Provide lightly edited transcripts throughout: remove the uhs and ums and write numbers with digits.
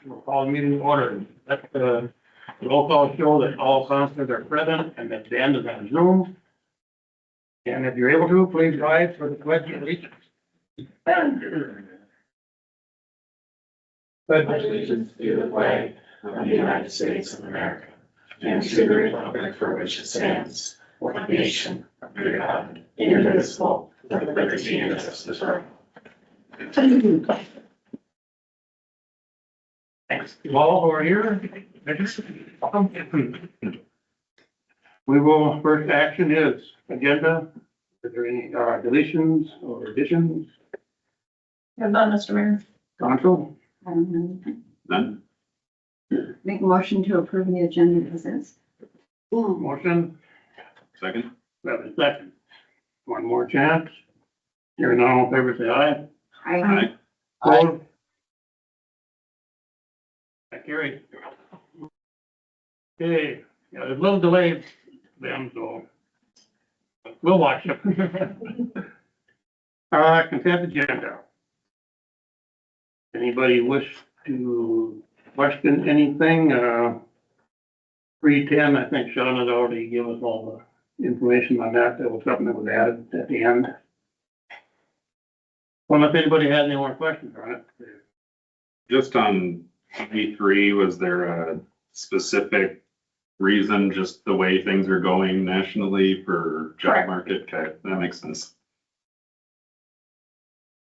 we'll call the meeting to order. Let the roll call show that all councilors are present and that the end is on Zoom. And if you're able to, please rise for the pledge of allegiance. Pledge allegiance to the flag of the United States of America and to the republic for which it stands, one nation, under God, indivisible, with liberty and justice for all. Thanks to all who are here. We will, first action is agenda. Is there any deletions or additions? Have none, Mr. Mayor. Council? None. Make a motion to approve the agenda as is. Motion, Second. we have a second. One more chance. Hearing none, all in favor, say aye. I Opposed? That carried. Okay, yeah, there's a little delay then, so we'll watch it. Consent agenda. Anybody wish to question anything? 310, I think Sean had already given us all the information on that. That was something that was added at the end. Well, if anybody had any more questions on it. Just on V3, was there a specific reason, just the way things are going nationally for job Correct. market? Okay, that makes sense.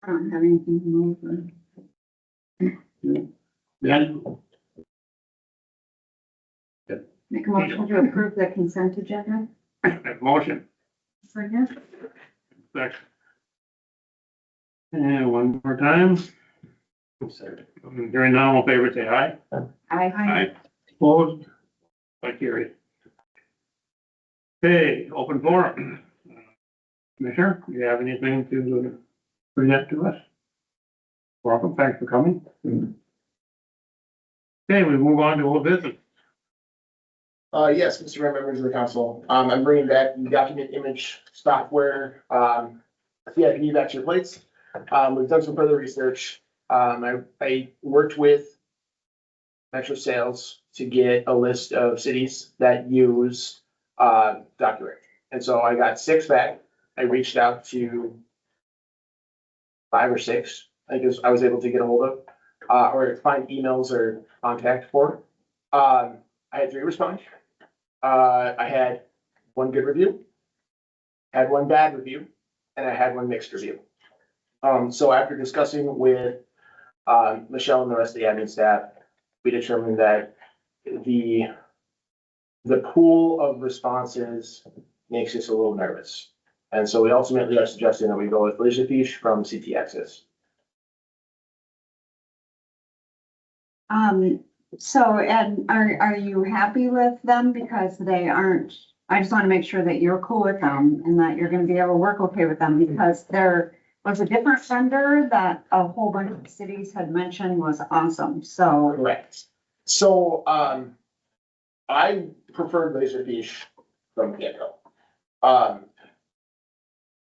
don't have anything to move. Ben? Make a motion to approve the consent agenda. Motion. Second. Second. And one more time. Hearing none, all in favor, say aye. Aye. Opposed? By carried. Okay, open forum. Commissioner, do you have anything to present to us? Welcome, thanks for coming. Okay, we move on to old business. Yes, Mr. Mayor, members of the council, I'm bringing back the document image software, CIP back to your plates. We've done some further research. I worked with Metro Sales to get a list of cities that use, document. And so I got 6 back. I reached out to 5 or 6, I guess I was able to get a hold of, or find emails or contact for. I had 3 respond. I had 1 good review, had 1 bad review, and I had 1 mixed review. So after discussing with Michelle and the rest of the admin staff, we determined that the pool of responses makes us a little nervous. And so we ultimately are suggesting that we go with Laserfish from CT Access. So Ed, are you happy with them? Because they aren't, I just want to make sure that you're cool with them and that you're gonna be able to work okay with them, because there was a different vendor that a whole bunch of cities had mentioned was awesome, so. Correct. So, I preferred Laserfish from the get-go.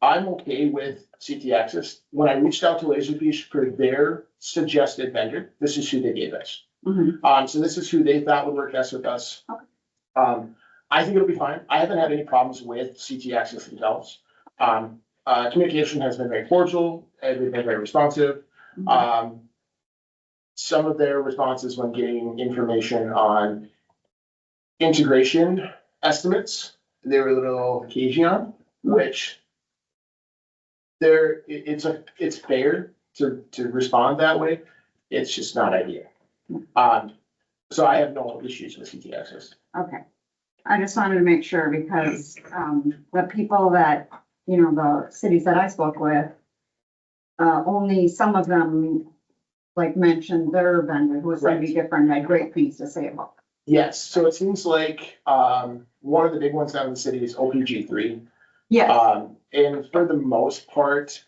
I'm okay with CT Access. When I reached out to Laserfish for their suggested vendor, this is who they gave us. Mhm. So this is who they thought would work best with us. Okay. I think it'll be fine. I haven't had any problems with CT Access themselves. Communication has been very cordial, and they've been very responsive. Some of their responses when getting information on integration estimates, they were a little cagey on, which it's fair to respond that way. It's just not ideal. So I have no issues with CT Access. Okay, I just wanted to make sure because, the people that, you know, the cities that I spoke with, only some of them like mentioned their vendor who was gonna be different, had great things to say about. Yes, so it seems like, one of the big ones down in the city is OPG3. Yes, And for the most part,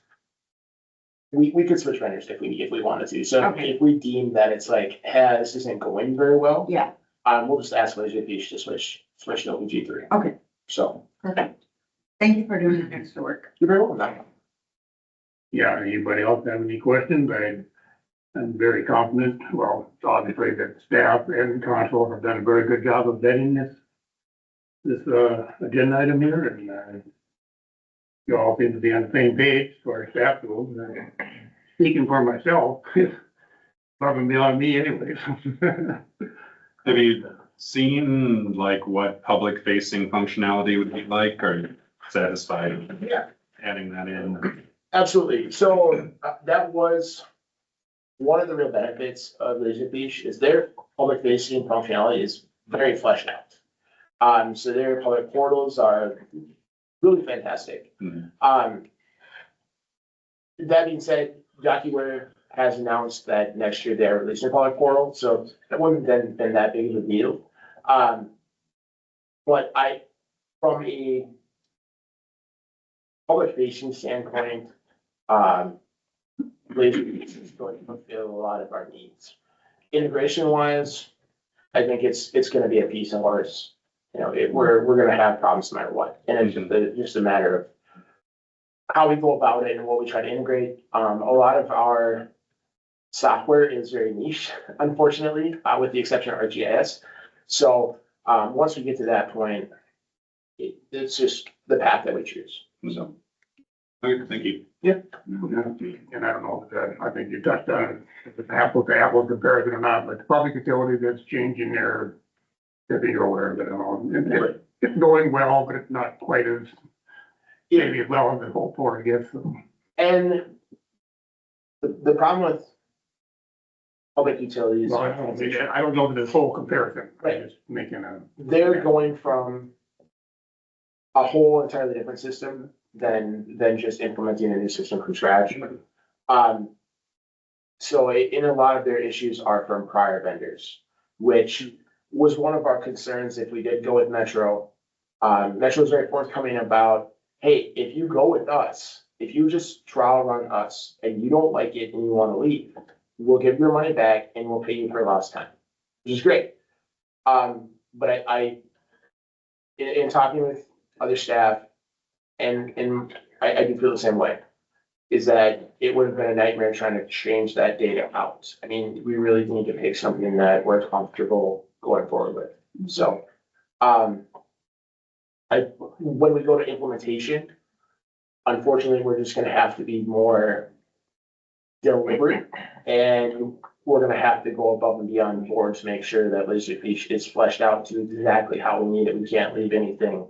we could switch vendors if we wanted to. So Okay. if we deem that it's like, this isn't going very well, yeah, we'll just ask Laserfish to switch to OPG3. okay, So perfect. Thank you for doing the extra work. you're very welcome. Matt. Yeah, anybody else have any questions? I'm very confident, well, obviously that staff and council have done a very good job of vetting this agenda item here, and, you all seem to be on the same page for our staff goes. Speaking for myself, it's probably beyond me anyways. Have you seen like what public facing functionality would be like? Are you satisfied Yeah, adding that in? absolutely. So that was one of the real benefits of Laserfish is their public facing functionality is very fleshed out. So their public portals are really fantastic. Mhm. That being said, DocuWare has announced that next year they're releasing a public portal, so that wouldn't then been that big of a deal. But from a public facing standpoint, Laserfish is going to fulfill a lot of our needs. Integration wise, I think it's gonna be a piece of ours. You know, we're gonna have problems no matter what, and it's just a matter of how we go about it and what we try to integrate. A lot of our software is very niche, unfortunately, with the exception of ArcGIS. So, once we get to that point, it's just the path that we choose, so. Okay, thank you. And I don't know if I think you touched on it, if it's apples to apples comparison or not, but the public utility that's changing their, I think you're aware of it all. It's going well, but it's not quite as, maybe as well as they hoped for, I guess. So. And the problem with public utilities, Well, I don't know this whole comparison. Right. I'm just making a. they're going from a whole entirely different system than just implementing a new system from scratch. So in a lot of their issues are from prior vendors, which was one of our concerns if we did go with Metro. Metro was very forthcoming about, hey, if you go with us, if you just trial run us and you don't like it and you want to leave, we'll give your money back and we'll pay you for lost time, which is great. But in talking with other staff, and I do feel the same way, is that it would have been a nightmare trying to change that data out. I mean, we really need to pick something that we're comfortable going forward with. So, when we go to implementation, unfortunately, we're just gonna have to be more deliberate, and we're gonna have to go above and beyond the board to make sure that Laserfish is fleshed out to exactly how we need it. We can't leave anything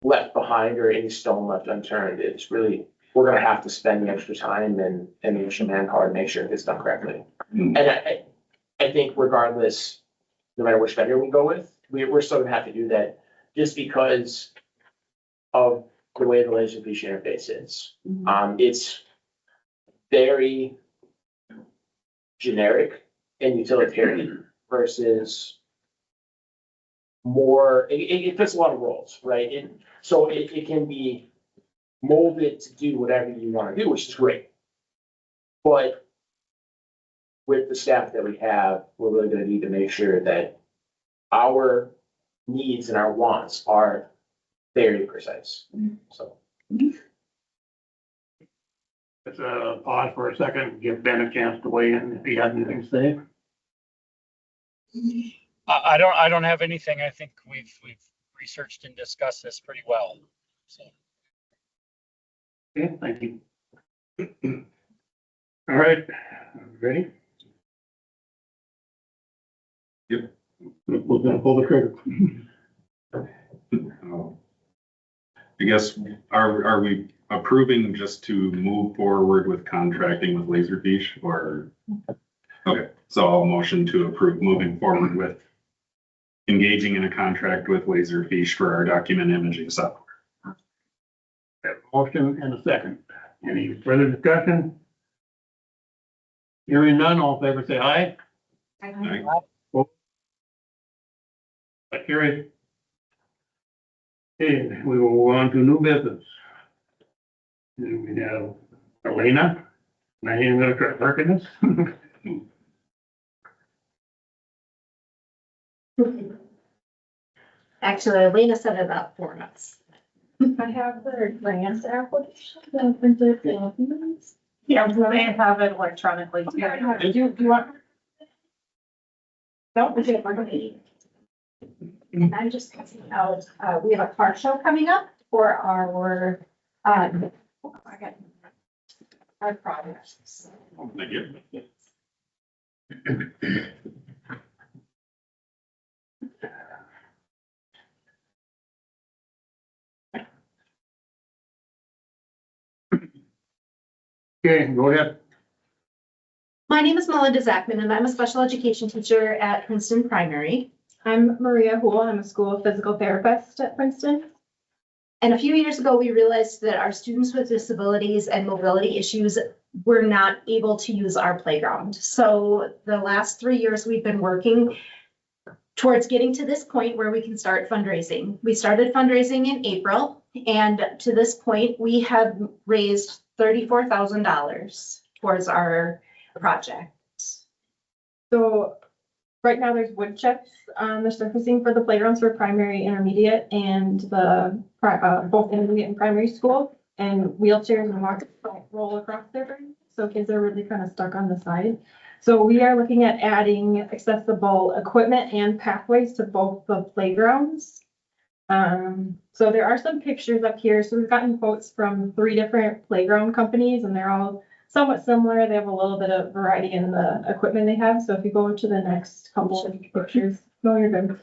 left behind or any stone left unturned. It's really, we're gonna have to spend the extra time and the extra manpower to make sure it gets done correctly. And I think regardless, no matter which vendor we go with, we're still gonna have to do that just because of the way the Laserfish interface is. It's very generic and utilitarian versus more, it fits a lot of roles, right? So it can be molded to do whatever you want to do, which is great. But with the staff that we have, we're really gonna need to make sure that our needs and our wants are very precise, so. Let's pause for a second, give Ben a chance to weigh in if he has anything to say. I don't have anything. I think we've researched and discussed this pretty well. So. Okay, thank you. All right, ready? Yep. We're gonna pull the trigger. I guess, are we approving just to move forward with contracting with Laserfish or? Okay, so I'll motion to approve moving forward with engaging in a contract with Laserfish for our document imaging software. Have a motion and a second. Any further discussion? Hearing none, all in favor say aye. Aye. That carries. Okay, we will move on to new business. And we have Elena. My name is Perkins. Actually, Elena set it up for us. I have the grant application, the printed documents. Yeah, they have it electronically. Do you want? No, we should, we're gonna. And I'm just passing out, we have a car show coming up for our, our projects. Thank you. Okay, go ahead. My name is Melinda Zachman, and I'm a special education teacher at Princeton Primary. I'm Maria Hool. I'm a school physical therapist at Princeton. And a few years ago, we realized that our students with disabilities and mobility issues were not able to use our playground. So the last 3 years, we've been working towards getting to this point where we can start fundraising. We started fundraising in April, and to this point, we have raised $34,000 towards our project. So right now there's wood chips on the surfacing for the playgrounds for primary, intermediate, and the both intermediate and primary school. And wheelchairs and walkers don't roll across there. So kids are really kind of stuck on the side. So we are looking at adding accessible equipment and pathways to both the playgrounds. So there are some pictures up here. So we've gotten quotes from 3 different playground companies, and they're all somewhat similar. They have a little bit of variety in the equipment they have. So if you go to the next couple of pictures, no, you're good.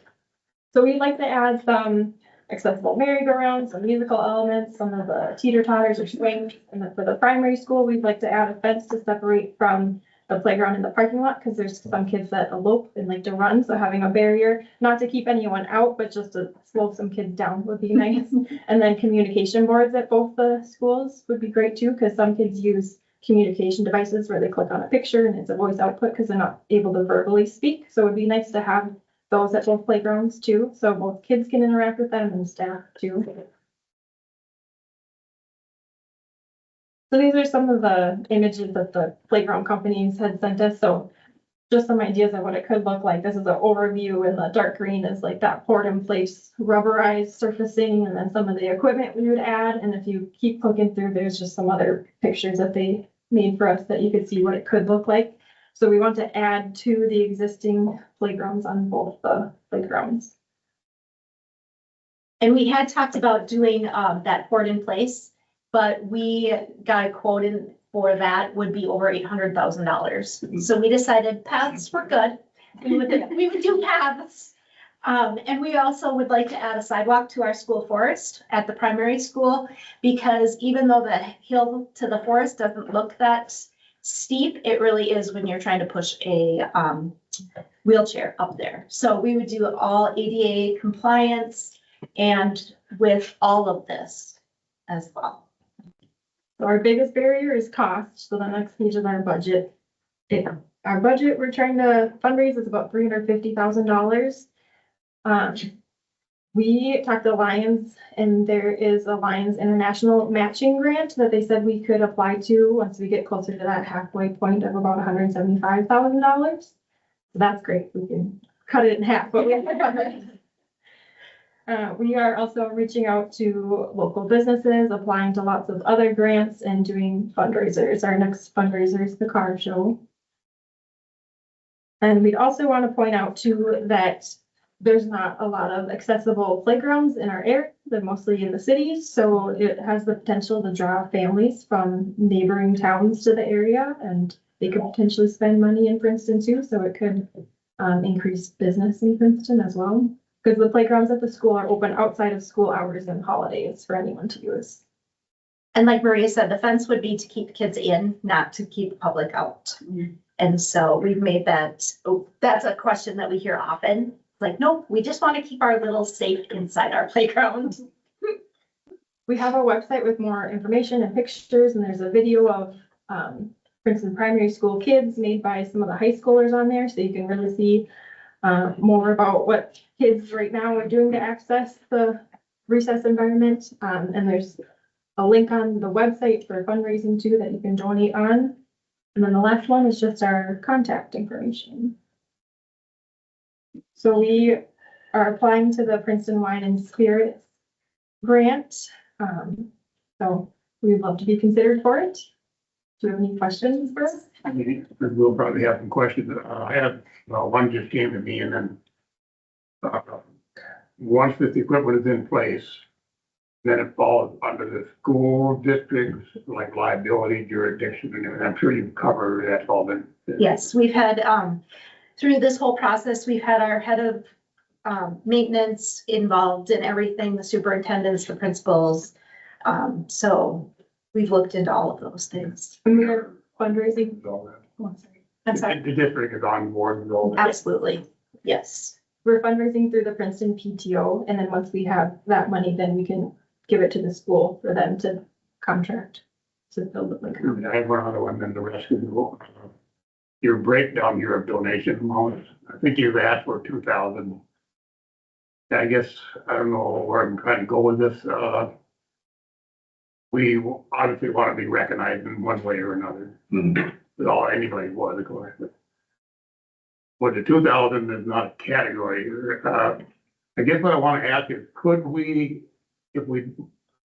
So we'd like to add some accessible merry-go-rounds, some musical elements, some of the teeter-totters or swings. And then for the primary school, we'd like to add a fence to separate from the playground in the parking lot, because there's some kids that elope and like to run. So having a barrier, not to keep anyone out, but just to slow some kids down would be nice. And then communication boards at both the schools would be great too, because some kids use communication devices where they click on a picture and it's a voice output because they're not able to verbally speak. So it'd be nice to have those at both playgrounds too, so both kids can interact with them and staff too. So these are some of the images that the playground companies had sent us. So just some ideas of what it could look like. This is an overview, and the dark green is like that poured in place rubberized surfacing, and then some of the equipment we would add. And if you keep clicking through, there's just some other pictures that they made for us that you could see what it could look like. So we want to add to the existing playgrounds on both the playgrounds. And we had talked about doing that poured in place, but we got a quote in for that would be over $800,000. So we decided paths were good. We would do paths. And we also would like to add a sidewalk to our school forest at the primary school, because even though the hill to the forest doesn't look that steep, it really is when you're trying to push a wheelchair up there. So we would do all ADA compliance and with all of this as well. So our biggest barrier is cost. So the next page is our budget. Our budget we're trying to fundraise is about $350,000. We talked to Lions, and there is a Lions International matching grant that they said we could apply to once we get closer to that halfway point of about $175,000. So that's great. We can cut it in half, but we have to cover it. We are also reaching out to local businesses, applying to lots of other grants, and doing fundraisers. Our next fundraiser is the car show. And we'd also want to point out too that there's not a lot of accessible playgrounds in our area. They're mostly in the cities, so it has the potential to draw families from neighboring towns to the area, and they could potentially spend money in Princeton too, so it could increase business in Princeton as well. Because the playgrounds at the school are open outside of school hours and holidays for anyone to use. And like Maria said, the fence would be to keep kids in, not to keep the public out. And so we've made that, that's a question that we hear often. Like, nope, we just want to keep our little safe inside our playground. We have a website with more information and pictures, and there's a video of Princeton Primary School kids made by some of the high schoolers on there, so you can really see more about what kids right now are doing to access the recess environment. And there's a link on the website for fundraising too that you can donate on. And then the last one is just our contact information. So we are applying to the Princeton Wine and Spirits grant. So we'd love to be considered for it. Do you have any questions for us? We'll probably have some questions. I have, well, one just came to me and then, once this equipment is in place, then it falls under the school district's like liability jurisdiction and everything. I'm sure you've covered that's all been. Yes, we've had, through this whole process, we've had our head of, maintenance involved in everything, the superintendents, the principals. So we've looked into all of those things. And we're fundraising. All that. Oh, sorry. I'm sorry. The district is on board with all that. Absolutely, yes. We're fundraising through the Princeton PTO, and then once we have that money, then we can give it to the school for them to contract to build the playground. I have one other one, then the rest is your breakdown, your donation amounts. I think you've asked for 2,000. I guess, I don't know where I'm trying to go with this. We obviously want to be recognized in one way or another. Mhm. Well, anybody was, of course. But the 2,000 is not a category. I guess what I want to ask is, could we, if we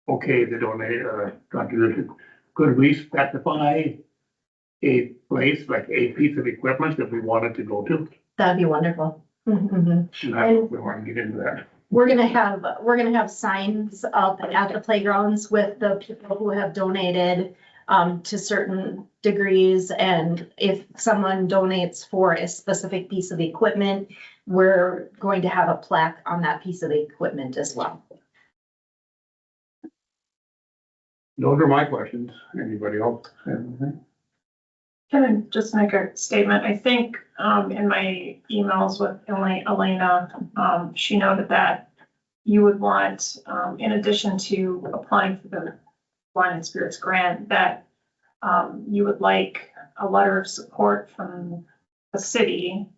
okay the donate, contribution, could we specify a place, like a piece of equipment that we wanted to go to? That'd be wonderful. Mhm. And that's what we want to get into that. We're gonna have signs up at the playgrounds with the people who have donated to certain degrees. And if someone donates for a specific piece of equipment, we're going to have a plaque on that piece of equipment as well. Those are my questions. Anybody else have anything? Can I just make a statement? I think, in my emails with Elena, she noted that you would want, in addition to applying for the Wine and Spirits grant, that, you would like a letter of support from the city,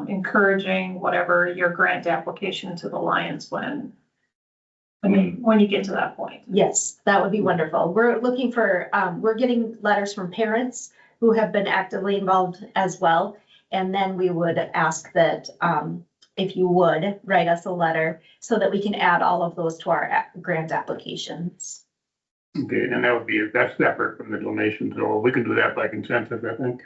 encouraging whatever your grant application to the Lions when you get to that point. Yes, that would be wonderful. We're looking for, we're getting letters from parents who have been actively involved as well. And then we would ask that, if you would write us a letter so that we can add all of those to our grant applications. Okay, and that would be, that's separate from the donations, so we can do that by consensus, I think.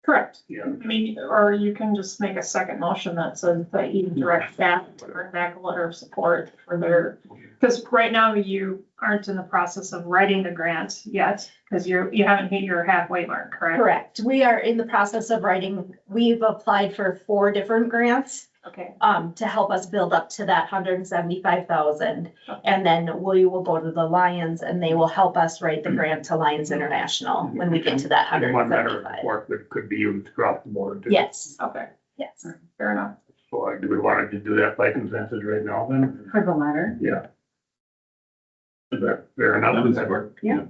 Correct. Yeah. I mean, or you can just make a second motion that says that you direct staff to bring back a letter of support for their, because right now you aren't in the process of writing the grant yet, because you haven't hit your halfway mark, correct? Correct. We are in the process of writing, we've applied for 4 different grants Okay, to help us build up to that 175,000. And then we will go to the Lions and they will help us write the grant to Lions International when we get to that And one letter of 175. support that could be used across the board. too. Yes, okay, yes. fair enough. So do we want to do that by consensus right now then? For the letter. Yeah. Is that fair enough? That would work. Yeah.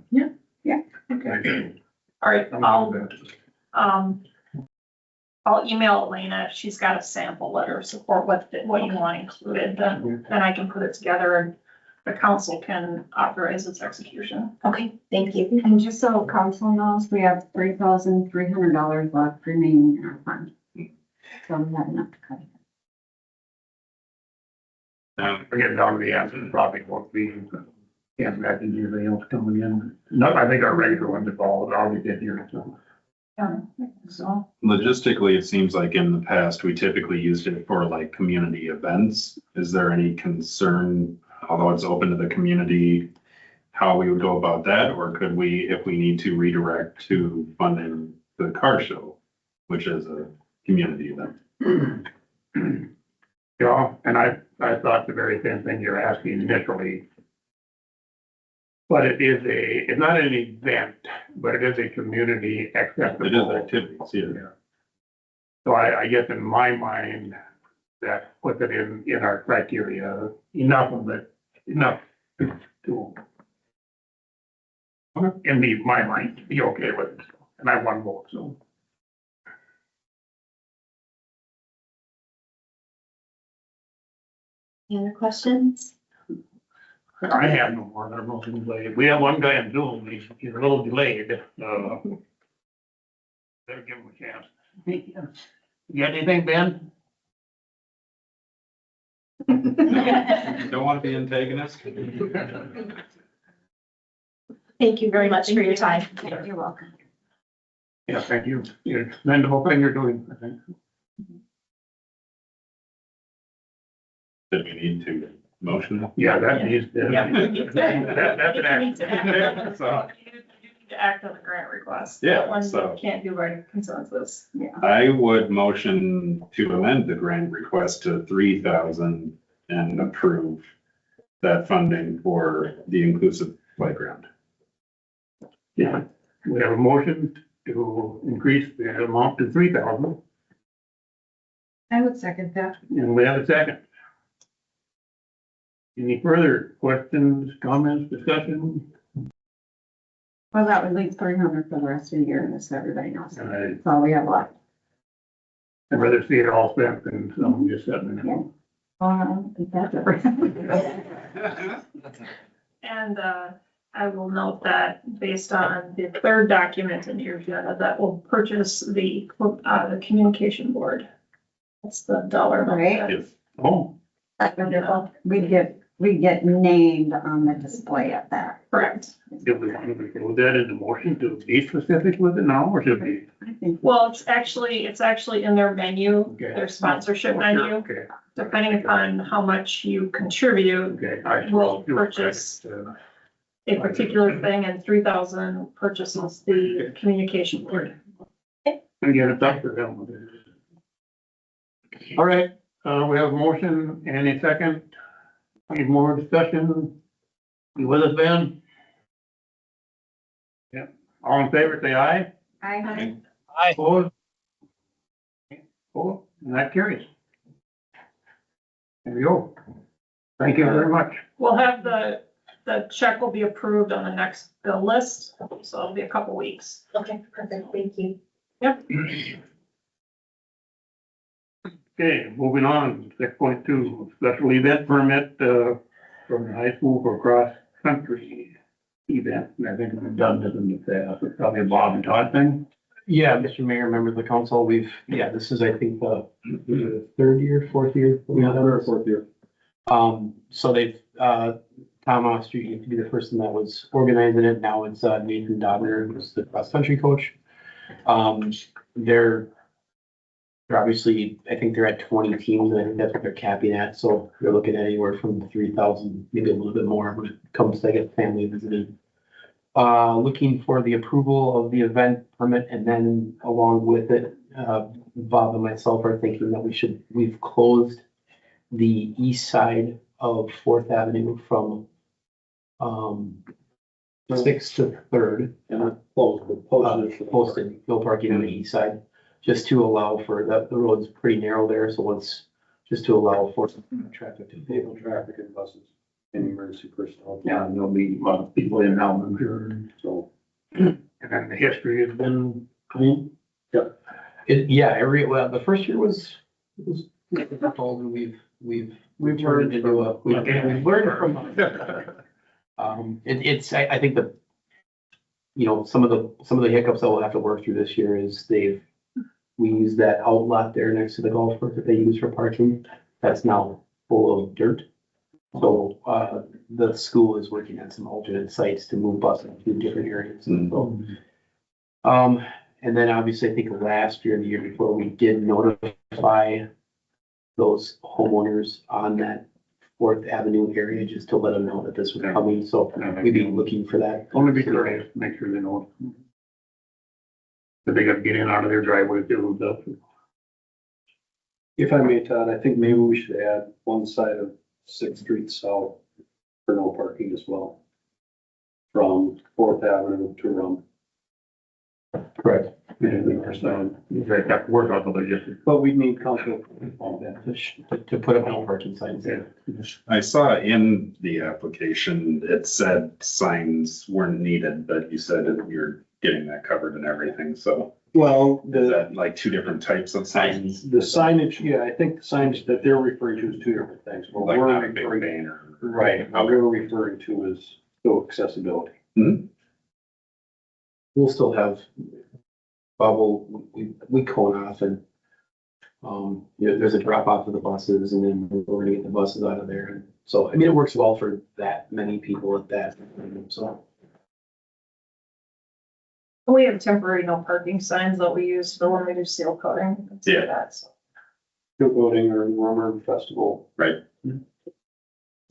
Okay. All right, I'm good with that. I'll email Elena if she's got a sample letter of support, what you want included, then I can put it together and the council can authorize its execution. Okay, thank you. And just so council knows, we have $3,300 left remaining in our fund. So we have enough to cut it. We're getting down to the end, it probably won't be, can't imagine anything else coming in. Not, I think our regular ones have all get here, so. So, Logistically, it seems like in the past, we typically used it for like community events. Is there any concern, although it's open to the community, how we would go about that? Or could we, if we need to, redirect to funding the car show, which is a community event? Yeah, and I thought the very same thing you're asking initially. But it is it's not an event, but it is a community accessible. It is activities, yeah. Yeah. So I guess in my mind, that puts it in our criteria, enough of it, enough to. In my mind, be okay with it, and I want both, so. Any other questions? I have no more, I don't know if anybody, we have one guy in Zoom, he's a little delayed, better give him a chance. You got anything, Ben? Don't want to be antagonist? Thank you very much for your time. You're welcome. Yeah, thank you. It's commendable thing you're doing, I think. Did we need to motion? Yeah, that needs, Yeah. that's an act. So, You need to act on the grant request. Yeah, That one so- you can't do by consensus. I would motion to amend the grant request to 3,000 and approve that funding for the inclusive playground. Yeah, we have a motion to increase the amount to 3,000, I would second that. and we have a second. Any further questions, comments, discussion? Well, that would leave 300 for the rest of the year, and so everybody knows. I'd That's all we have left. rather see it all spent than some just sitting there. That's And, I will note that based on the third document in your agenda, that will purchase the communication board. That's the dollar amount. Right. If, Oh, We get named on the display at that. Correct. do we want to include that in the motion to be specific with it now, or should we? I think. Well, it's actually in their menu, Okay. their sponsorship menu, Okay, depending upon how much you contribute, okay. I We'll purchase a particular thing, and 3,000 purchases the communication board. Again, it's up to them. All right, we have a motion and a second. Any more discussion? You with us, Ben? Yeah, all in favor, say aye. I, Opposed? Oh, and that carries. There we go. Thank you very much. We'll have the check will be approved on the next bill list, so it'll be a couple weeks. Okay, perfect, thank you. Okay, moving on, 6.2, special event permit, from the high school for cross-country event. And I think we've done this in the past, it's probably a Bob and Todd thing. Yeah, Mr. Mayor, members of the council, this is, I think, the third year, fourth year? Fourth year. So they've, Tom Oster used to be the person that was organizing it. Now it's Nathan Dobner, who's the cross-country coach. They're obviously, I think they're at 20 teams, and I think that's what they're capping at. So they're looking at anywhere from 3,000, maybe a little bit more when it comes to get family visiting. Looking for the approval of the event permit, and then along with it, Bob and myself are thinking that we've closed the east side of Fourth Avenue from 6th to 3rd. And Posted no parking on the east side, just to allow for the road's pretty narrow there, so just to allow for traffic to vehicle traffic and buses and emergency personnel. Yeah, there'll be a lot of people in now, I'm sure. So, And then the history has been clean. well, the first year was difficult, and we've turned it into a, we've learned from. I think some of the hiccups that we'll have to work through this year is we use that outlot there next to the golf course that they use for parking. That's now full of dirt. So, the school is working on some alternate sites to move buses to different areas. And so, and then obviously I think last year, the year before, we did notify those homeowners on that Fourth Avenue area just to let them know that this was coming. So we'd be looking for that. Only be curious, make sure they know. That they got to get in out of their driveway too, stuff. if I may, Todd, I think maybe we should add one side of Sixth Street South for no parking as well. From Fourth Avenue to Correct. You guys have to work out the logistics. but we need council on that. To put up no parking signs. I saw in the application, it said signs weren't needed, but you said that you're getting that covered and everything, so Well, is that like two different types of signs? the signage, yeah, I think the signage that they're referring to is two different things. What Like we're not a big referring- banner? Right, what we're referring to is still accessibility. We'll still have bubble, we cone off and there's a drop off of the buses, and then we're gonna get the buses out of there. And so, I mean, it works well for that many people at that, so. We have temporary no parking signs that we use for when we do seal coating. and stuff like that, so. Field voting or rumor festival.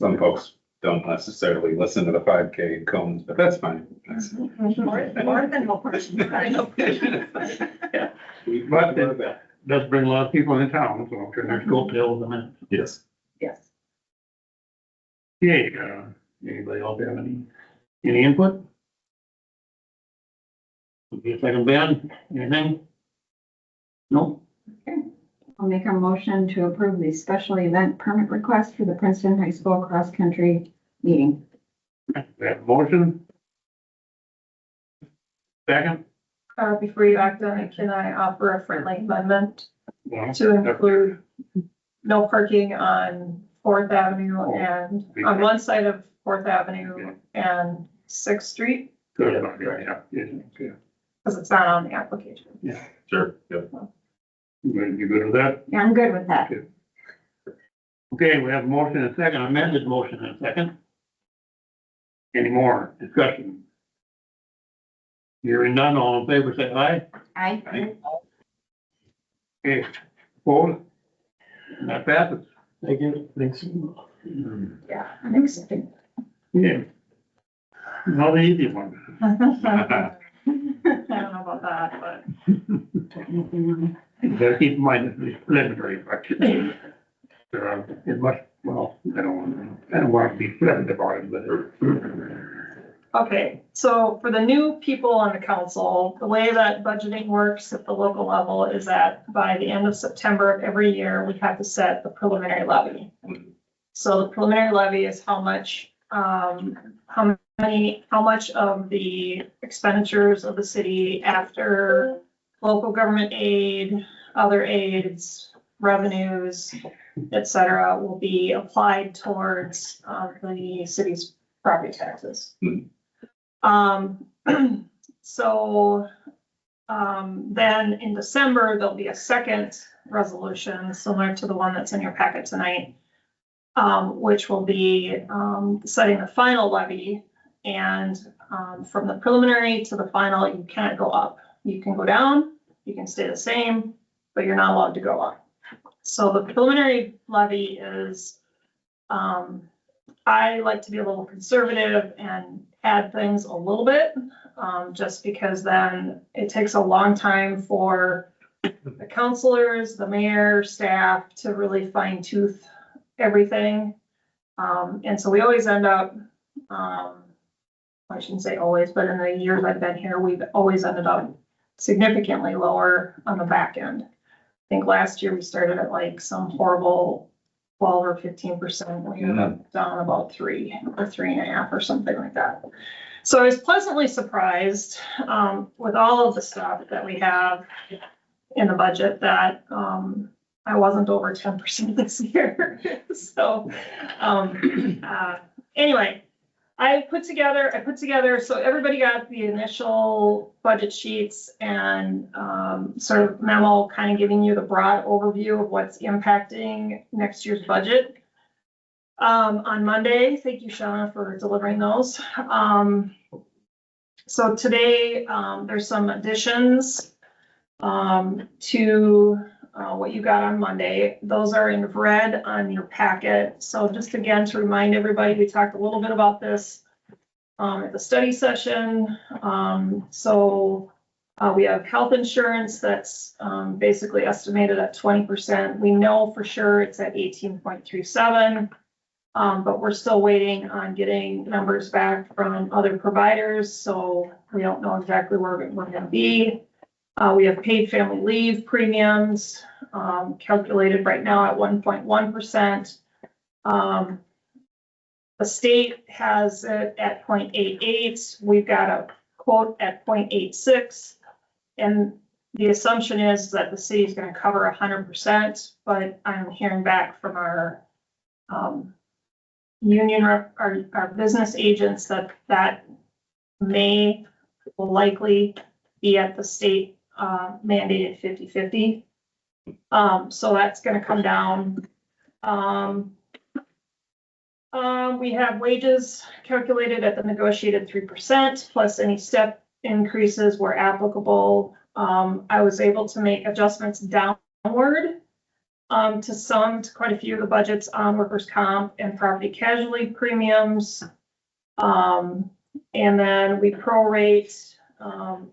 Some folks don't necessarily listen to the 5K cones, but that's fine. More than no person. But it does bring a lot of people in town, so I'm sure there's coattails in it. Yes. Yes. Okay, anybody else have any input? Okay, second, Ben, anything? No? I'll make a motion to approve the special event permit request for the Princeton High School cross-country meeting. We have a motion? Second? Before you act on it, can I offer a friendly amendment Well, to include no parking on Fourth Avenue and on one side of Fourth Avenue and Sixth Street? Good, yeah, okay. Because it's not on the application. Sure. Yep. You good with that? Yeah, I'm good with that. Okay, we have a motion and a second, amended motion and a second. Any more discussion? Hearing none, all in favor, say aye. I, Okay, opposed? And that passes. Thank you. Thanks. Yeah, I'm excited. Yeah. Not an easy one. I don't know about that, but. You gotta keep in mind, it's preliminary, but it must, well, I don't want to be flippant about it, but Okay, so for the new people on the council, the way that budgeting works at the local level is that by the end of September of every year, we have to set the preliminary levy. So the preliminary levy is how much of the expenditures of the city after local government aid, other aids, revenues, et cetera, will be applied towards the city's property taxes. Then in December, there'll be a second resolution similar to the one that's in your packet tonight, which will be setting the final levy. And from the preliminary to the final, you can't go up. You can go down, you can stay the same, but you're not allowed to go up. So the preliminary levy is, I like to be a little conservative and add things a little bit, just because then it takes a long time for the counselors, the mayor, staff to really fine tooth everything. And so we always end up, I shouldn't say always, but in the years I've been here, we've always ended up significantly lower on the back end. I think last year we started at like some horrible 12 or 15%. We ended up down about 3 or 3.5 or something like that. So I was pleasantly surprised with all of the stuff that we have in the budget that I wasn't over 10% this year. So anyway, I put together, so everybody got the initial budget sheets and sort of memo kind of giving you the broad overview of what's impacting next year's budget. On Monday, thank you, Shauna, for delivering those. So today, there's some additions to what you got on Monday. Those are in red on your packet. So just again, to remind everybody, we talked a little bit about this at the study session. We have health insurance that's basically estimated at 20%. We know for sure it's at 18.37, but we're still waiting on getting numbers back from other providers. So we don't know exactly where we're gonna be. We have paid family leave premiums, calculated right now at 1.1%. The state has it at 0.88. We've got a quote at 0.86. And the assumption is that the city is going to cover 100%, but I'm hearing back from our union, our business agents that will likely be at the state mandated 50-50. So that's going to come down. We have wages calculated at the negotiated 3% plus any step increases were applicable. I was able to make adjustments downward to quite a few of the budgets on workers' comp and property casualty premiums. And then we prorate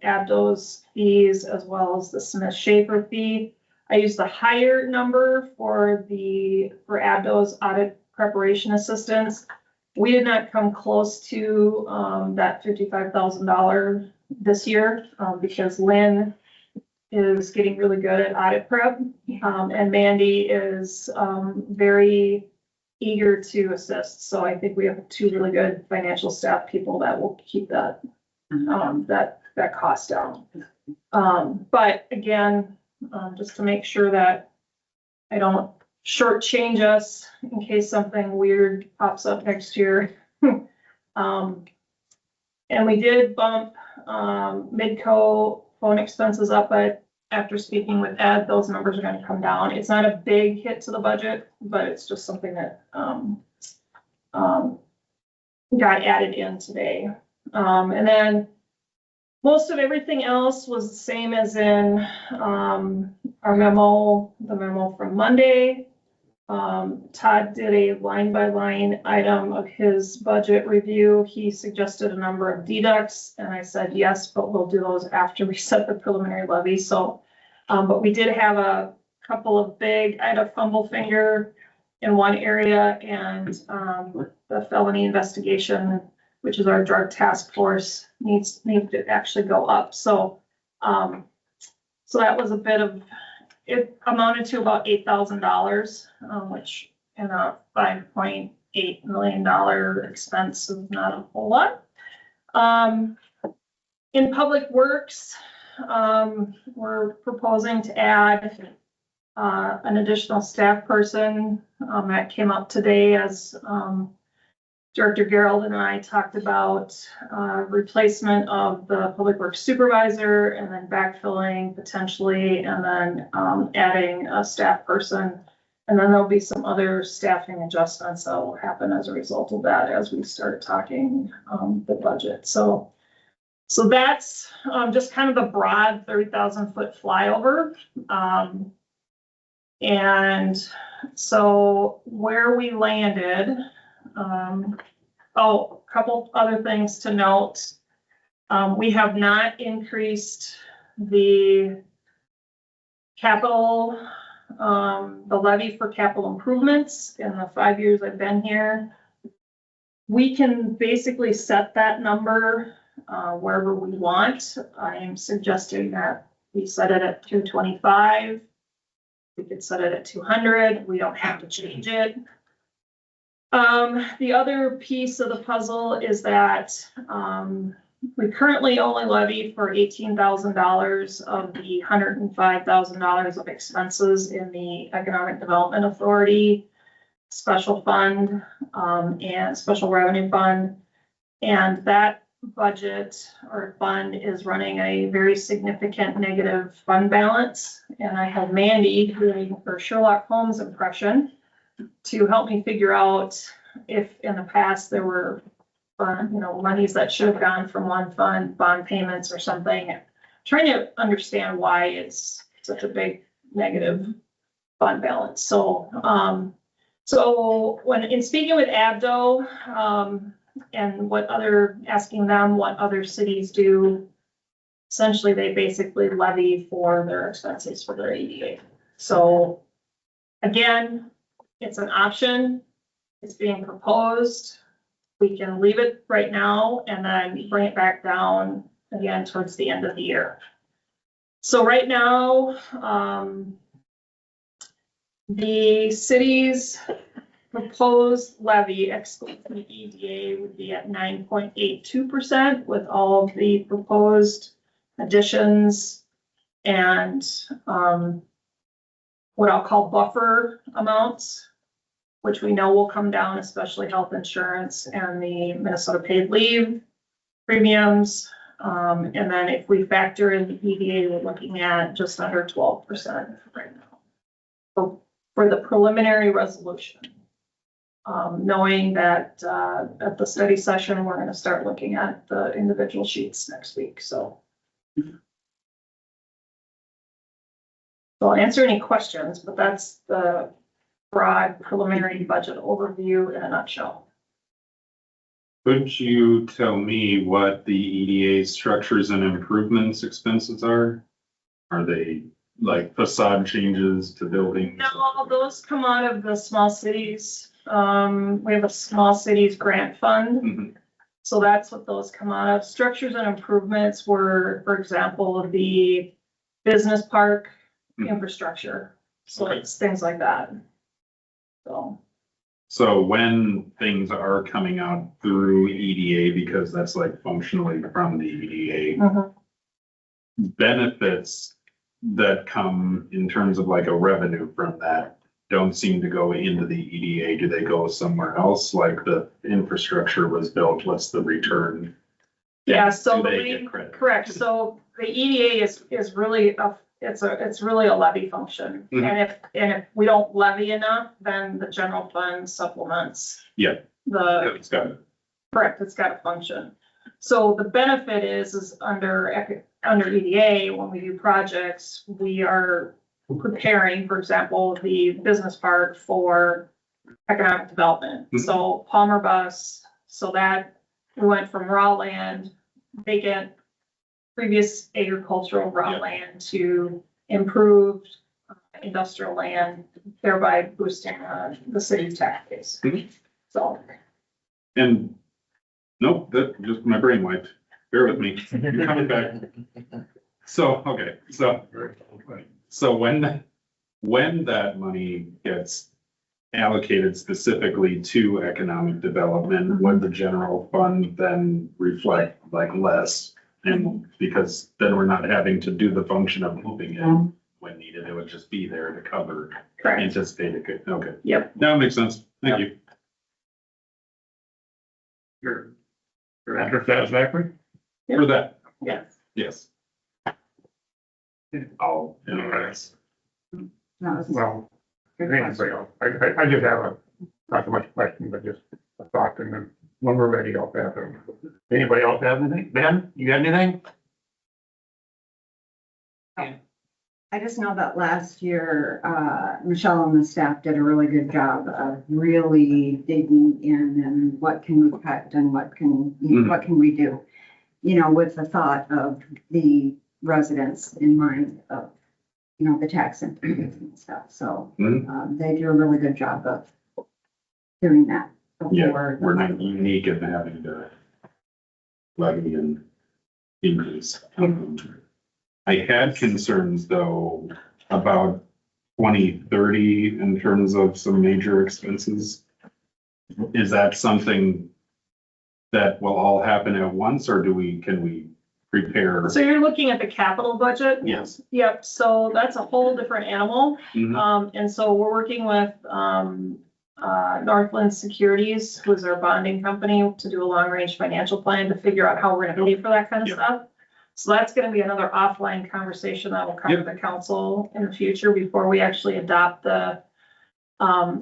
Abdo's fees as well as the Smith Schaefer fee. I used the higher number for Abdo's audit preparation assistance. We did not come close to that $55,000 this year because Lynn is getting really good at audit prep, and Mandy is very eager to assist. So I think we have two really good financial staff people that will keep that that cost down. But again, just to make sure that I don't shortchange us in case something weird pops up next year. And we did bump Midco phone expenses up, but after speaking with Ed, those numbers are gonna come down. It's not a big hit to the budget, but it's just something that got added in today. And then most of everything else was the same as in our memo, the memo from Monday. Todd did a line-by-line item of his budget review. He suggested a number of deducts, and I said yes, but we'll do those after we set the preliminary levy. So, but we did have a couple of big, I had a fumble finger in one area, and the felony investigation, which is our drug task force, needs to actually go up. So, so that was a bit of, it amounted to about $8,000, which in a $5.8 million expense is not a whole lot. In Public Works, we're proposing to add an additional staff person that came up today as Director Gerald and I talked about replacement of the Public Works supervisor and then backfilling potentially, and then adding a staff person. And then there'll be some other staffing adjustments that will happen as a result of that as we start talking the budget. So that's just kind of the broad 30,000 foot flyover. And so where we landed, a couple other things to note. We have not increased the capital, the levy for capital improvements in the 5 years I've been here. We can basically set that number wherever we want. I am suggesting that we set it at 225. We could set it at 200. We don't have to change it. The other piece of the puzzle is that we currently only levy for $18,000 of the $105,000 of expenses in the Economic Development Authority special fund and special revenue fund. And that budget or fund is running a very significant negative fund balance. And I have Mandy doing her Sherlock Holmes impression to help me figure out if in the past there were monies that should have gone from one fund, bond payments or something. Trying to understand why it's such a big negative fund balance. So when in speaking with Abdo and asking them what other cities do, essentially they basically levy for their expenses for their EDA. So again, it's an option. It's being proposed. We can leave it right now and then bring it back down again towards the end of the year. So right now, the city's proposed levy excluding the EDA would be at 9.82% with all of the proposed additions and what I'll call buffer amounts, which we know will come down, especially health insurance and the Minnesota paid leave premiums. And then if we factor in the EDA, we're looking at just under 12% right now for the preliminary resolution. knowing that, at the study session, we're gonna start looking at the individual sheets next week, so. So I'll answer any questions, but that's the broad preliminary budget overview in a nutshell. Could you tell me what the EDA structures and improvements expenses are? Are they like facade changes to buildings? No, those come out of the small cities. We have a small cities grant fund. Mhm. So that's what those come out of. Structures and improvements were, for example, the business park Mhm. infrastructure. So Okay. it's things like that. So, So when things are coming out through EDA, because that's like functionally from the EDA, benefits that come in terms of like a revenue from that don't seem to go into the EDA. Do they go somewhere else? Like the infrastructure was built, what's the return? yeah, so Do the they way, get credit? correct. So the EDA is really it's really a levy function. Mhm. And if we don't levy enough, then the general fund supplements. Yeah. It's got it. Correct, it's got a function. So the benefit is under EDA, when we do projects, we are preparing, for example, the business park for economic development. Mhm. So Palmer Bus, so that we went from raw land, vacant, previous agricultural raw Yeah. land to improved industrial land, thereby boosting the city's tax base. Mhm. So. And, nope, that just my brain wiped. Bear with me. You're coming back. So, okay, so when that money gets allocated specifically to economic development, would the general fund then reflect like less? And because then we're not having to do the function of moving it when needed, it would just be there to cover Correct. anticipated, okay. Yep. Now it makes sense. Thank you. Your answer satisfactory? For that, Yes. yes. All in the rest. That was Well, good anybody question. else? I just have not so much question, but just a thought, and then when we're ready, I'll pass it. Anybody else have anything? Ben, you got anything? I just know that last year, Michelle and the staff did a really good job of really digging in and what can we cut and what can we do? You know, with the thought of the residents in mind of, you know, the tax implications and stuff. So, they do a really good job of doing that. Yeah, before the- we're not unique in having to levy and increase. I had concerns though about 2030 in terms of some major expenses. Is that something that will all happen at once, or can we prepare? So you're looking at the capital budget? Yes. Yep, so that's a whole different animal. Mhm. And so we're working with, Northland Securities, who's our bonding company, to do a long-range financial plan to figure out how we're gonna pay for that kind of Yep. stuff. So that's gonna be another offline conversation that will come to the council in the future before we actually adopt the.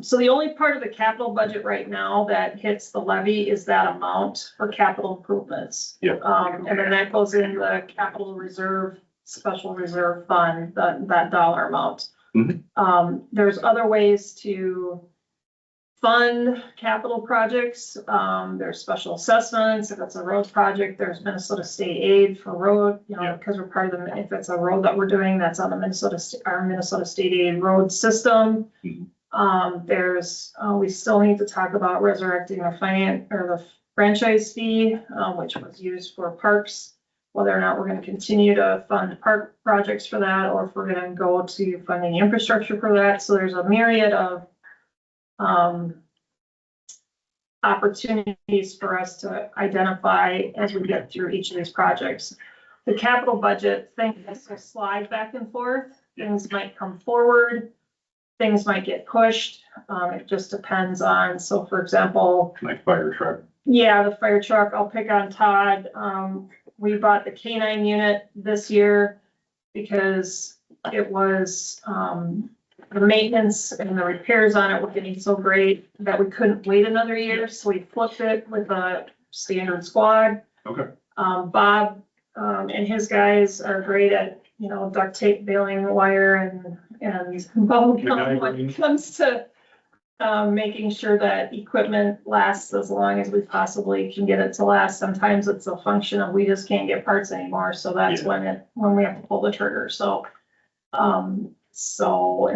So the only part of the capital budget right now that hits the levy is that amount for capital improvements. Yep. And then that goes in the capital reserve, special reserve fund, that dollar amount. Mhm. There's other ways to fund capital projects. There's special assessments. If it's a road project, there's Minnesota state aid for road, you know, Yeah. because we're part of the, if it's a road that we're doing, that's on the our Minnesota state aid road system. Mhm. We still need to talk about resurrecting the franchise fee, which was used for parks. Whether or not we're gonna continue to fund park projects for that, or if we're gonna go to funding infrastructure for that. So there's a myriad of opportunities for us to identify as we get through each of these projects. The capital budget, things will slide back and forth, things might come forward, things might get pushed. It just depends on, so for example, Like fire truck. yeah, the fire truck, I'll pick on Todd. We bought the K9 unit this year because it was, the maintenance and the repairs on it were getting so great that we couldn't wait another year, so we flipped it with a standard squad. Okay. Bob, and his guys are great at, duct tape, baling wire and bubble gum when it comes to making sure that equipment lasts as long as we possibly can get it to last. Sometimes it's a function of we just can't get parts anymore, so that's when we have to pull the trigger, so. And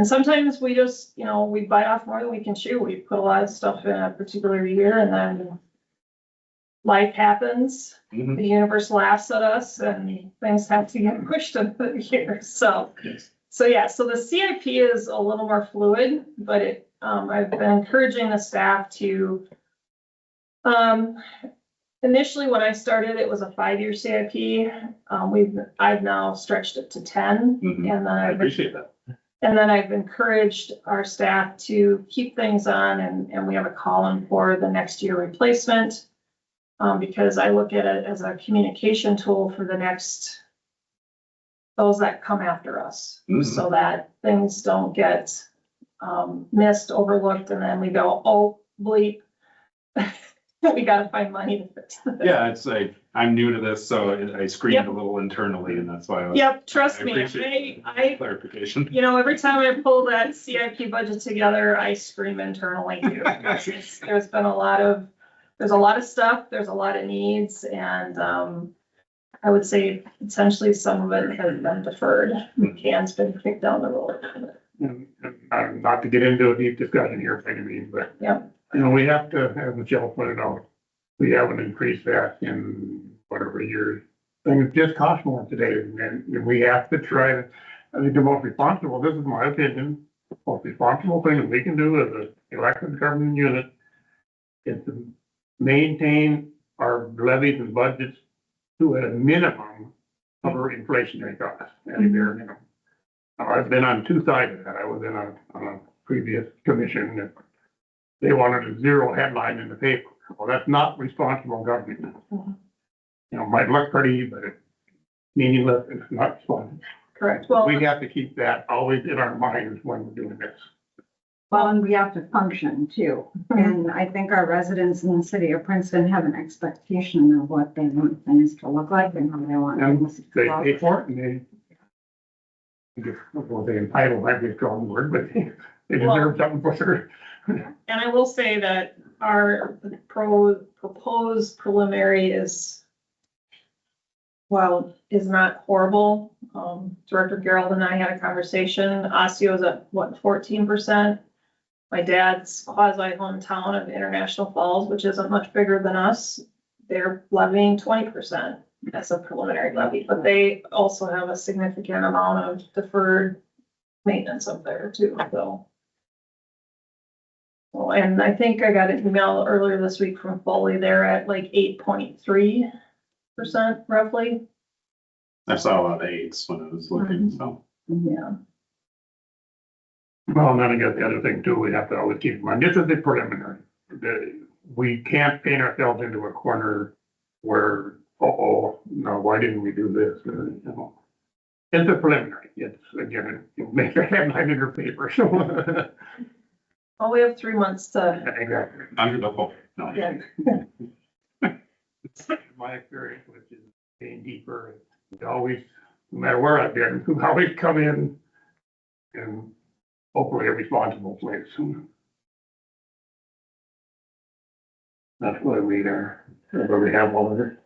sometimes we just, we bite off more than we can chew. We put a lot of stuff in a particular year and then life happens. Mhm. The universe laughs at us and things have to get pushed another year, so. Yes. So the CIP is a little more fluid, but I've been encouraging the staff to, initially when I started, it was a 5-year CIP. I've now stretched it to 10, Mhm. and then I appreciate that. and then I've encouraged our staff to keep things on, and we have a column for the next year replacement. Because I look at it as a communication tool for those that come after us, Mhm. so that things don't get missed, overlooked, and then we go, oh, bleep. We gotta find money to fix it. Yeah, it's like, I'm new to this, so I screened Yep. a little internally, and that's why I was. Yep, trust I me, appreciate I Clarification. every time I pull that CIP budget together, I scream internally too. There's been there's a lot of stuff, there's a lot of needs, and, I would say essentially some of it has been deferred. The can's been kicked down the road. And not to get into a deep discussion here, by any means, but. Yep. We have to, as Michelle pointed out, we haven't increased that in whatever years. Things just cost more today, and we have to try to, I think the most responsible, this is my opinion, most responsible thing that we can do as an elected government unit is to maintain our levies and budgets to at a minimum cover inflationary costs at a bare minimum. Now, I've been on two sides of that. I was on a previous commission that they wanted a zero headline in the paper. Well, that's not responsible government. Might look pretty, but it's meaningless and it's not responsible. Correct. Well, We have to keep that always in our minds when we're doing this. Well, and we have to function too. And I think our residents in the city of Princeton have an expectation of what they want things to look like and how they want And things to they look. pay for it and they entitle might be a strong word, but they deserve something for sure. and I will say that our proposed preliminary is not horrible. Director Gerald and I had a conversation. Osceo's at 14%. My dad's quasi hometown of International Falls, which isn't much bigger than us, they're levying 20% as a preliminary levy, but they also have a significant amount of deferred maintenance up there too, so. Well, and I think I got an email earlier this week from Foley, they're at like 8.3% roughly. I saw a lot of eights when I was looking, so. Yeah. Well, and then I guess the other thing too, we have to always keep in mind, this is the preliminary. We can't paint ourselves into a corner where, no, why didn't we do this? It's a preliminary. It's, again, it makes a headline in your paper, so. Well, we have 3 months to, Exactly. Under the whole, no. yeah. My experience, which is getting deeper, we always, no matter where I've been, we always come in and hopefully a responsible place. That's why we are, that's why we have all of the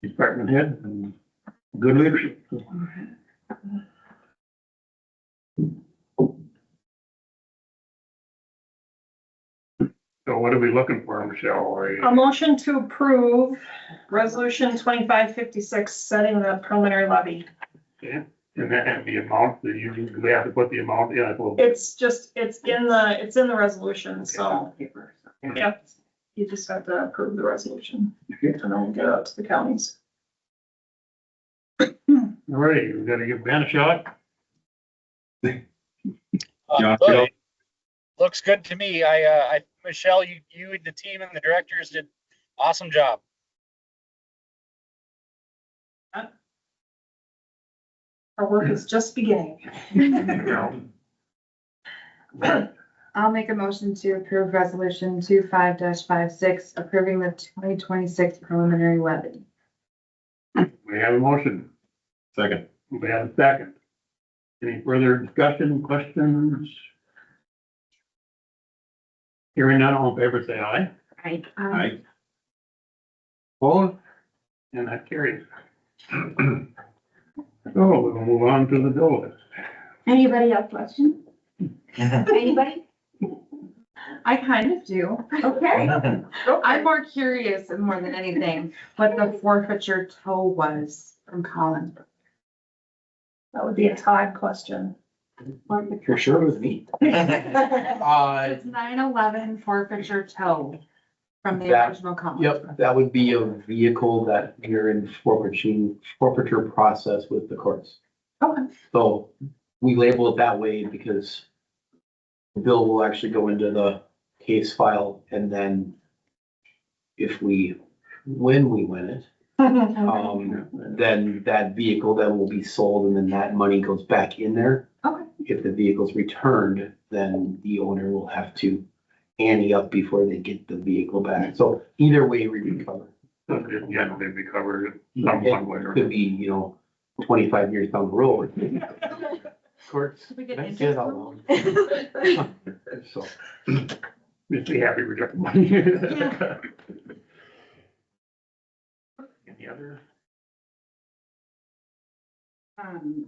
department heads and good leadership. So what are we looking for, Michelle? A motion to approve resolution 2556, setting the preliminary levy. Okay, and that, and the amount that you, do we have to put the amount in? I suppose. It's in the resolution, so, yep. You just have to approve the resolution, and then we'll get it out to the counties. All right, we gotta give Ben a shot. John, Looks good to me. Michelle, you and the team and the directors did awesome job. Our work is just beginning. I'll make a motion to approve resolution 25-56, approving the 2026 preliminary levy. We have a motion. Second. We have a second. Any further discussion, questions? Hearing none, all in favor, say aye. Aye. Opposed? And that carries. So we'll move on to the bill list. Anybody have questions? Anybody? I kind of do. Okay. I'm more curious and more than anything, what the forfeiture toll was from Collins. That would be a Todd question. For sure it was me. It's 9/11 forfeiture tow from the That- original Collins. Yep, that would be a vehicle that we're in forfeiture process with the courts. Okay. So we label it that way because the bill will actually go into the case file and then when we win it, then that vehicle then will be sold and then that money goes back in there. Okay. If the vehicle's returned, then the owner will have to ante up before they get the vehicle back. So either way, we recover. So just generally we covered it some one way or. Could be, 25 years down the road. Courts. We get I interest say it out loud. So, Just be happy we got the money. Any other?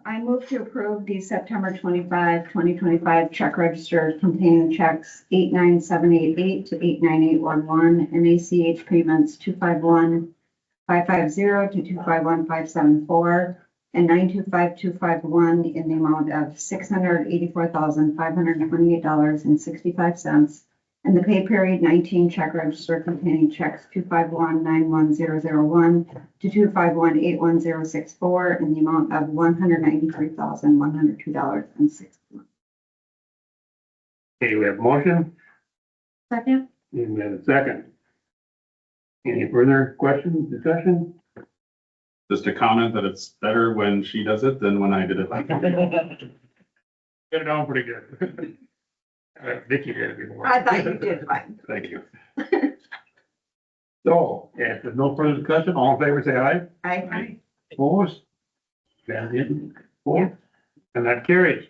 I move to approve the September 2025 check register containing checks 89788 to 89811 and ACH payments 251550 to 251574 and 925251 in the amount of $684,528.65. And the pay period 19 check register containing checks 251910001 to 251-81064 in the amount of $193,102.60. Okay, we have a motion, Second? and we have a second. Any further questions, discussion? Just a comment that it's better when she does it than when I did it. Get it on pretty good. Vicky did it before. I thought you did fine. Thank you. So, if there's no further discussion, all in favor, say aye. I, Opposed? That's it. Opposed? And that carries.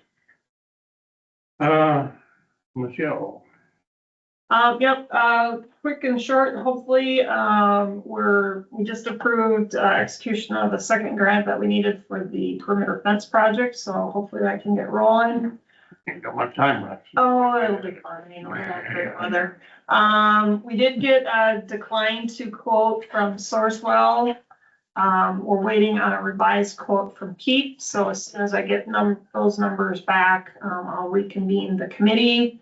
Michelle, Quick and short, hopefully, we just approved, execution of the second grant that we needed for the perimeter fence project, so hopefully that can get rolling. ain't got much time left. Oh, it'll be fun, it's not great weather. We did get a decline to quote from Sourcewell. We're waiting on a revised quote from Keep, so as soon as I get those numbers back, I'll reconvene the committee.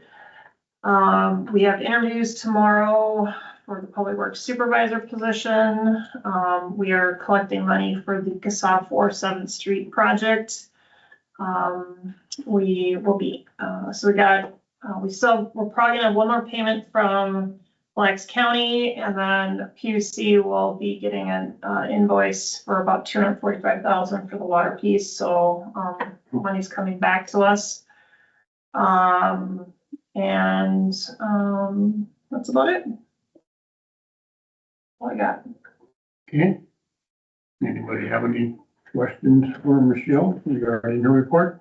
We have interviews tomorrow for the public works supervisor position. We are collecting money for the CASA 4-7th Street project. We will be, we're probably gonna have one more payment from Black's County, and then PUC will be getting an invoice for about $245,000 for the water piece, so money's coming back to us. That's about it. All I got. Okay. Anybody have any questions for Michelle regarding her report?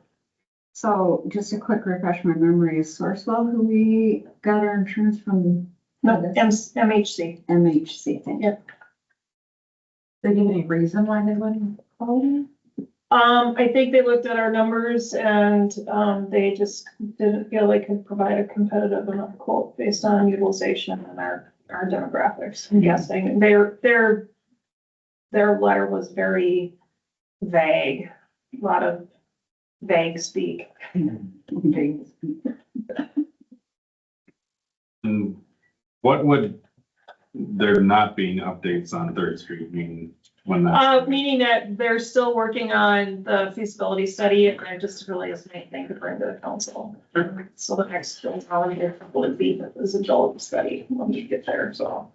so just a quick refresh my memory, is Sourcewell who we got our insurance from? No, MHC. MHC thing. Yep. Did they give any reason why they wouldn't call you? I think they looked at our numbers and, they just didn't feel they could provide a competitive enough quote based on utilization and our demographics. I'm guessing their letter was very vague, a lot of vague speak. And what would there not being updates on Third Street mean when that? Meaning that they're still working on the feasibility study and there just really isn't anything to bring to the council. So the next probably would be the feasibility study when we get there, so.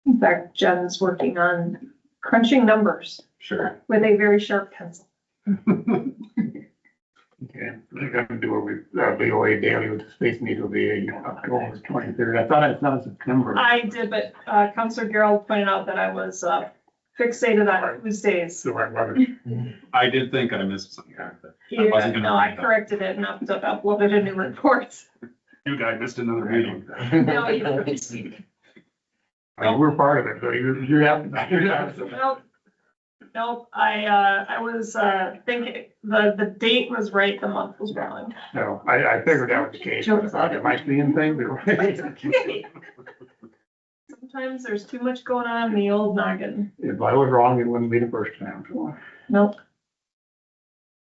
In fact, Jen's working on crunching numbers Sure. with a very sharp pencil. Okay, they're gonna do a BOA daily with the Space Needle be October 23rd. I thought it was September. I did, but, Counselor Gerald pointed out that I was, fixated on Tuesdays. So I wanted, I did think I missed something. Yeah, wasn't gonna no, I bring it up. corrected it and uploaded a new report. You guys missed another meeting. No, you we're part of it, so you're happy. Nope. Nope, I was, thinking, the date was right, the month was wrong. No, I figured that was the case. I thought, am I seeing things? Sometimes there's too much going on in the old noggin. If I was wrong, it wouldn't be the first time, so. Nope.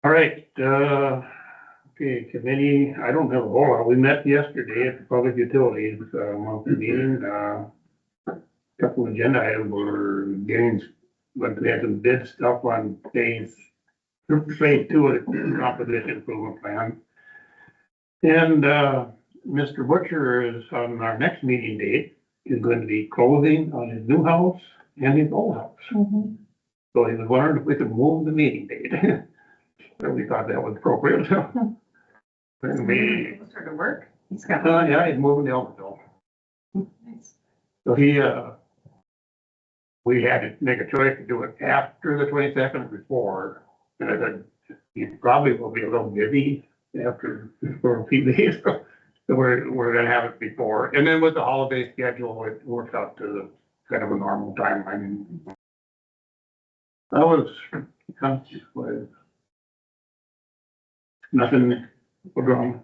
All right, okay, committee, I don't have a whole lot. We met yesterday at the Public Utilities, monthly meeting, couple of agenda items were getting, but we had some bid stuff on phase 2 of the composition improvement plan. And, Mr. Butcher is on our next meeting date, is going to be closing on his new house and his old house. So he was wondering if we could move the meeting date. So we thought that was appropriate. And we, Start to work. yeah, he's moving to Elmsville. So he, we had to make a choice to do it after the 22nd or before. And I said, he probably will be a little busy after, for a few days. So we're gonna have it before. And then with the holiday schedule, it works out to the kind of a normal timeline. I was conscious with nothing wrong.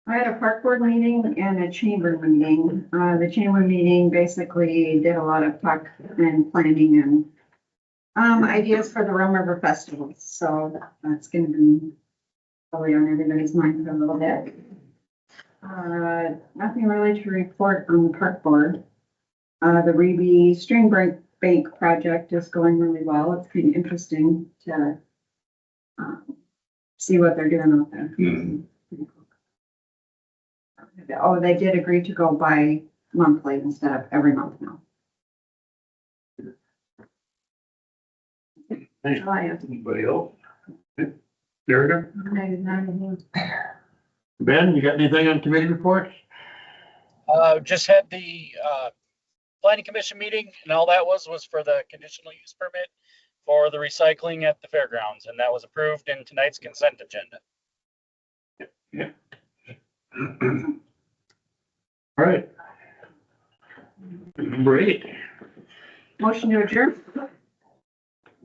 I had a park board meeting and a chamber meeting. The chamber meeting basically did a lot of talk and planning and ideas for the Rum River Festival. So that's gonna be probably on everybody's mind for a little bit. Nothing really to report on the park board. The Reby Stream Bank project is going really well. It's been interesting to see what they're doing out there. Mhm. Oh, they did agree to go by monthly instead of every month now. Anybody else? Jericho? Ben, you got anything on committee reports? Just had the, planning commission meeting, and all that was for the conditional use permit for the recycling at the fairgrounds, and that was approved in tonight's consent agenda. All right. Number 8. Motion to adjourn.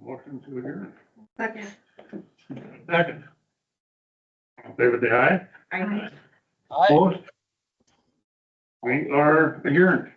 Motion to adjourn. Second. Second. All in favor, say aye. Aye. Aye. Opposed? We are adjourned.